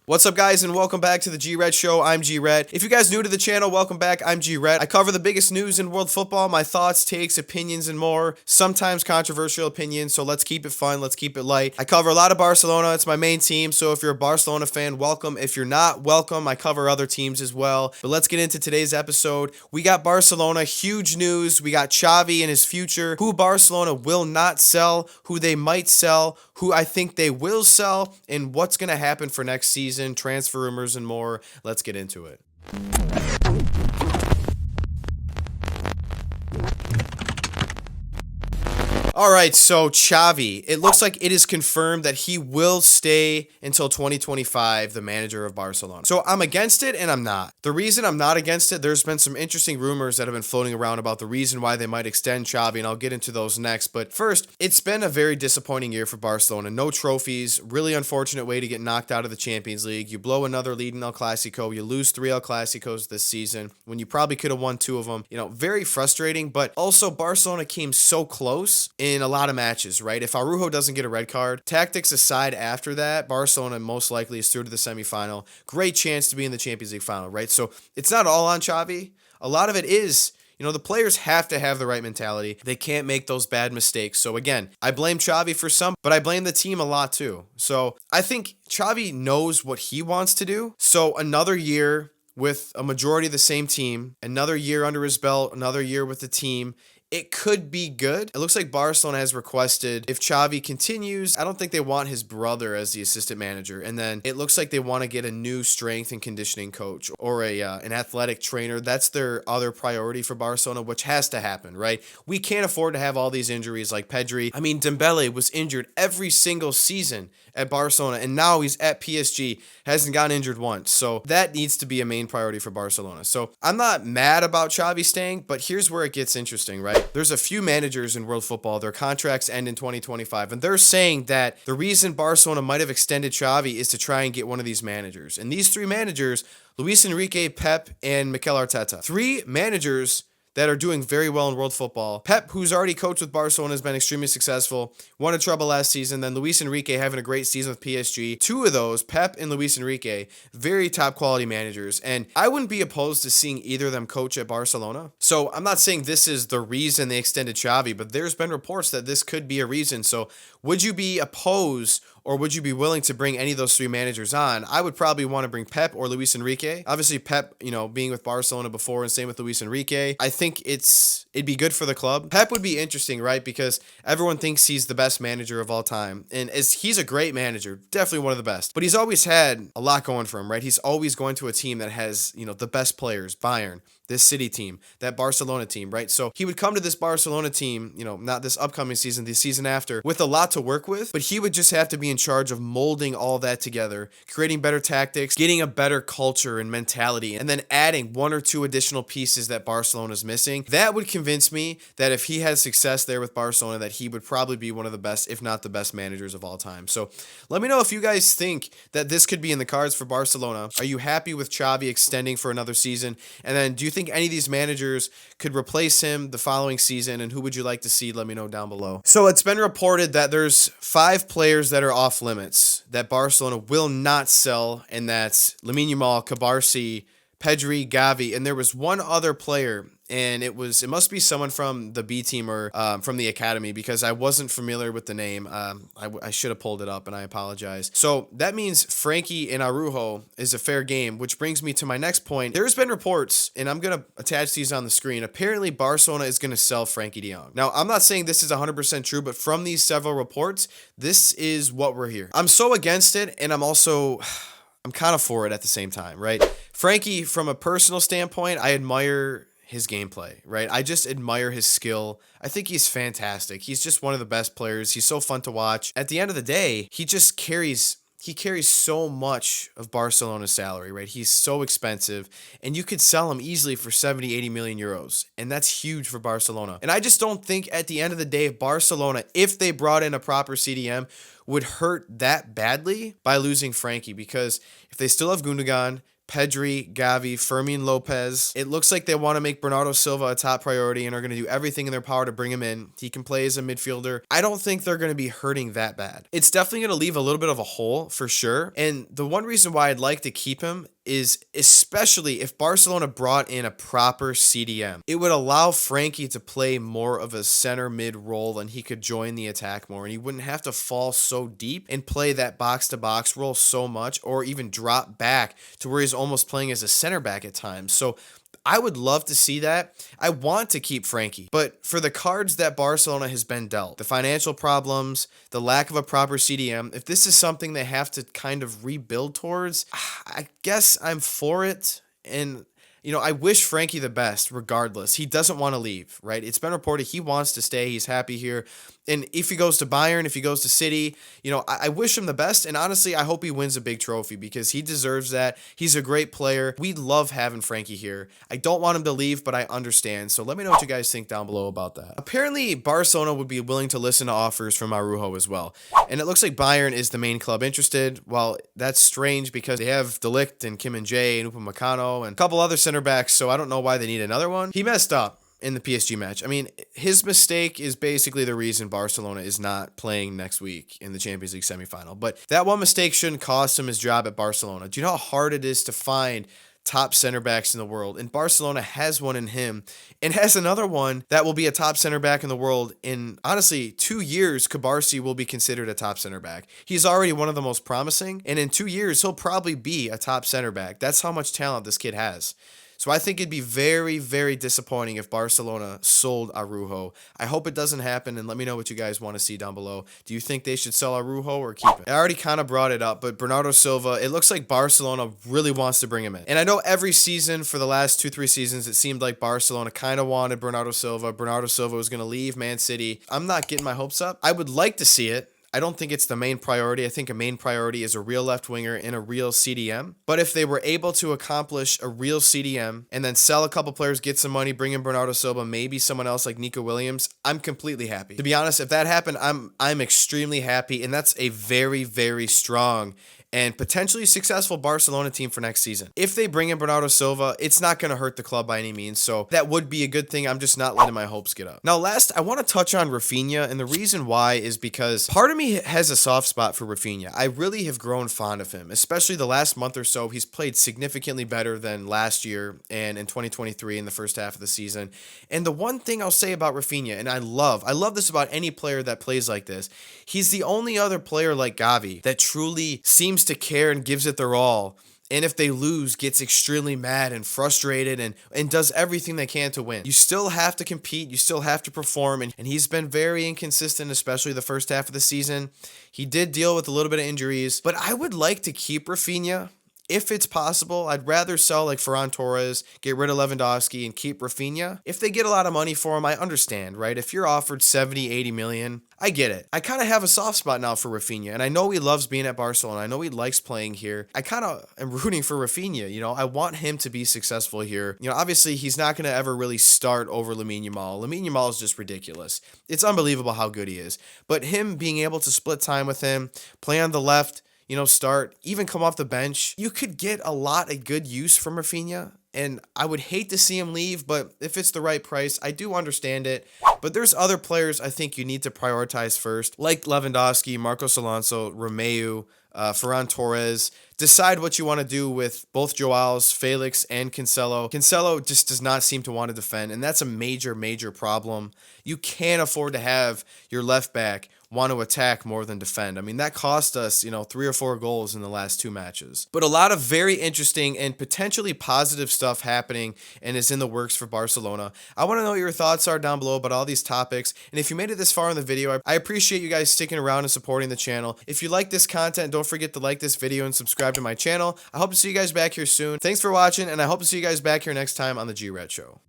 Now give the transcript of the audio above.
What's up, guys, and welcome back to the G-Red Show. I'm G-Red. If you guys new to the channel, welcome back. I'm G-Red. I cover the biggest news in world football, my thoughts, takes, opinions, and more. Sometimes controversial opinions, so let's keep it fun. Let's keep it light. I cover a lot of Barcelona. It's my main team, so if you're a Barcelona fan, welcome. If you're not, welcome. I cover other teams as well. But let's get into today's episode. We got Barcelona, huge news. We got Xavi and his future, who Barcelona will not sell, who they might sell, who I think they will sell, and what's going to happen for next season, transfer rumors, and more. Let's get into it. All right, so Xavi, it looks like it is confirmed that he will stay until 2025, the manager of Barcelona. So I'm against it and I'm not. The reason I'm not against it, there's been some interesting rumors that have been floating around about the reason why they might extend Xavi, and I'll get into those next. But first, it's been a very disappointing year for Barcelona. No trophies, really unfortunate way to get knocked out of the Champions League. You blow another lead in El Clasico, you lose 3 El Clasicos this season when you probably could have won 2 of them. Very frustrating, but also Barcelona came so close in a lot of matches, right? If Araujo doesn't get a red card, tactics aside after that, Barcelona most likely is through to the semifinal. Great chance to be in the Champions League final, right? So it's not all on Xavi. A lot of it is, the players have to have the right mentality. They can't make those bad mistakes. So again, I blame Xavi for some, but I blame the team a lot too. So I think Xavi knows what he wants to do. So another year with a majority of the same team, another year under his belt, another year with the team, it could be good. It looks like Barcelona has requested if Xavi continues, I don't think they want his brother as the assistant manager. And then it looks like they want to get a new strength and conditioning coach or an athletic trainer. That's their other priority for Barcelona, which has to happen, right? We can't afford to have all these injuries like Pedri. I mean, Dembele was injured every single season at Barcelona, and now he's at PSG, hasn't gotten injured once. So that needs to be a main priority for Barcelona. So I'm not mad about Xavi staying, but here's where it gets interesting, right? There's a few managers in world football, their contracts end in 2025, and they're saying that the reason Barcelona might have extended Xavi is to try and get one of these managers. And these 3 managers, Luis Enrique, Pep, and Mikel Arteta. 3 managers that are doing very well in world football. Pep, who's already coached with Barcelona, has been extremely successful, won a treble last season. Then Luis Enrique having a great season with PSG. 2 of those, Pep and Luis Enrique, very top quality managers. And I wouldn't be opposed to seeing either of them coach at Barcelona. So I'm not saying this is the reason they extended Xavi, but there's been reports that this could be a reason. So would you be opposed, or would you be willing to bring any of those 3 managers on? I would probably want to bring Pep or Luis Enrique. Obviously, Pep, being with Barcelona before, and same with Luis Enrique. I think it'd be good for the club. Pep would be interesting, right? Because everyone thinks he's the best manager of all time. And he's a great manager, definitely one of the best. But he's always had a lot going for him, right? He's always going to a team that has, the best players, Bayern, this City team, that Barcelona team, right? So he would come to this Barcelona team, not this upcoming season, the season after, with a lot to work with, but he would just have to be in charge of molding all that together, creating better tactics, getting a better culture and mentality, and then adding 1 or 2 additional pieces that Barcelona's missing. That would convince me that if he had success there with Barcelona, that he would probably be one of the best, if not the best managers of all time. So let me know if you guys think that this could be in the cards for Barcelona. Are you happy with Xavi extending for another season? And then do you think any of these managers could replace him the following season, and who would you like to see? Let me know down below. So it's been reported that there's 5 players that are off limits that Barcelona will not sell, and that's Lamine Yamal, Cabarsi, Pedri, Gavi, and there was one other player, and it must be someone from the B team or from the academy, because I wasn't familiar with the name. I should have pulled it up, and I apologize. So that means Frenkie and Araujo is a fair game, which brings me to my next point. There's been reports, and I'm going to attach these on the screen. Apparently, Barcelona is going to sell Frenkie de Jong. Now, I'm not saying this is 100% true, but from these several reports, this is what we're hearing. I'm so against it, and I'm kind of for it at the same time, right? Frenkie, from a personal standpoint, I admire his gameplay, right? I just admire his skill. I think he's fantastic. He's just one of the best players. He's so fun to watch. At the end of the day, he carries so much of Barcelona's salary, right? He's so expensive, and you could sell him easily for 70, 80 million euros, and that's huge for Barcelona. And I just don't think at the end of the day, Barcelona, if they brought in a proper CDM, would hurt that badly by losing Frenkie, because if they still have Gundogan, Pedri, Gavi, Fermin Lopez. It looks like they want to make Bernardo Silva a top priority and are going to do everything in their power to bring him in. He can play as a midfielder. I don't think they're going to be hurting that bad. It's definitely going to leave a little bit of a hole for sure. And the one reason why I'd like to keep him is especially if Barcelona brought in a proper CDM. It would allow Frenkie to play more of a center mid role and he could join the attack more and he wouldn't have to fall so deep and play that box to box role so much or even drop back to where he's almost playing as a center back at times. So I would love to see that. I want to keep Frenkie, but for the cards that Barcelona has been dealt, the financial problems, the lack of a proper CDM, if this is something they have to kind of rebuild towards, I guess I'm for it. And I wish Frenkie the best regardless. He doesn't want to leave, right? It's been reported he wants to stay. He's happy here. And if he goes to Bayern, if he goes to City, I wish him the best. And honestly, I hope he wins a big trophy because he deserves that. He's a great player. We love having Frenkie here. I don't want him to leave, but I understand. So let me know what you guys think down below about that. Apparently, Barcelona would be willing to listen to offers from Araujo as well. And it looks like Bayern is the main club interested. Well, that's strange because they have De Ligt and Kim and Jae and Upamecano and a couple other center backs. So I don't know why they need another one. He messed up in the PSG match. I mean, his mistake is basically the reason Barcelona is not playing next week in the Champions League semifinal. But that one mistake shouldn't cost him his job at Barcelona. Do you know how hard it is to find top center backs in the world? And Barcelona has one in him and has another one that will be a top center back in the world. In honestly 2 years, Cabarsi will be considered a top center back. He's already one of the most promising, and in 2 years he'll probably be a top center back. That's how much talent this kid has. So I think it'd be very, very disappointing if Barcelona sold Araujo. I hope it doesn't happen, and let me know what you guys want to see down below. Do you think they should sell Araujo or keep it? I already kind of brought it up, but Bernardo Silva, it looks like Barcelona really wants to bring him in. And I know every season for the last 2-3 seasons, it seemed like Barcelona kind of wanted Bernardo Silva. Bernardo Silva was going to leave Man City. I'm not getting my hopes up. I would like to see it. I don't think it's the main priority. I think a main priority is a real left winger and a real CDM. But if they were able to accomplish a real CDM and then sell a couple players, get some money, bring in Bernardo Silva, maybe someone else like Nico Williams, I'm completely happy. To be honest, if that happened, I'm extremely happy, and that's a very, very strong and potentially successful Barcelona team for next season. If they bring in Bernardo Silva, it's not going to hurt the club by any means, so that would be a good thing. I'm just not letting my hopes get up. Now, last, I want to touch on Rafinha, and the reason why is because part of me has a soft spot for Rafinha. I really have grown fond of him, especially the last month or so. He's played significantly better than last year and in 2023 in the first half of the season. And the one thing I'll say about Rafinha, and I love this about any player that plays like this, he's the only other player like Xavi that truly seems to care and gives it their all. And if they lose, gets extremely mad and frustrated and does everything they can to win. You still have to compete. You still have to perform. And he's been very inconsistent, especially the first half of the season. He did deal with a little bit of injuries. But I would like to keep Rafinha. If it's possible, I'd rather sell like Ferran Torres, get rid of Lewandowski, and keep Rafinha. If they get a lot of money for him, I understand, right? If you're offered 70, 80 million, I get it. I kind of have a soft spot now for Rafinha, and I know he loves being at Barcelona. I know he likes playing here. I kind of am rooting for Rafinha, I want him to be successful here. Obviously, he's not going to ever really start over Lamine Yamal. Lamine Yamal is just ridiculous. It's unbelievable how good he is. But him being able to split time with him, play on the left, start, even come off the bench, you could get a lot of good use from Rafinha. And I would hate to see him leave, but if it's the right price, I do understand it. But there's other players I think you need to prioritize first, like Lewandowski, Marcos Alonso, Romeu, Ferran Torres. Decide what you want to do with both Joaos, Felix, and Cancelo. Cancelo just does not seem to want to defend, and that's a major, major problem. You can't afford to have your left back want to attack more than defend. I mean, that cost us, 3 or 4 goals in the last 2 matches. But a lot of very interesting and potentially positive stuff happening and is in the works for Barcelona. I want to know what your thoughts are down below about all these topics. And if you made it this far in the video, I appreciate you guys sticking around and supporting the channel. If you like this content, don't forget to like this video and subscribe to my channel. I hope to see you guys back here soon. Thanks for watching, and I hope to see you guys back here next time on the G-Red Show.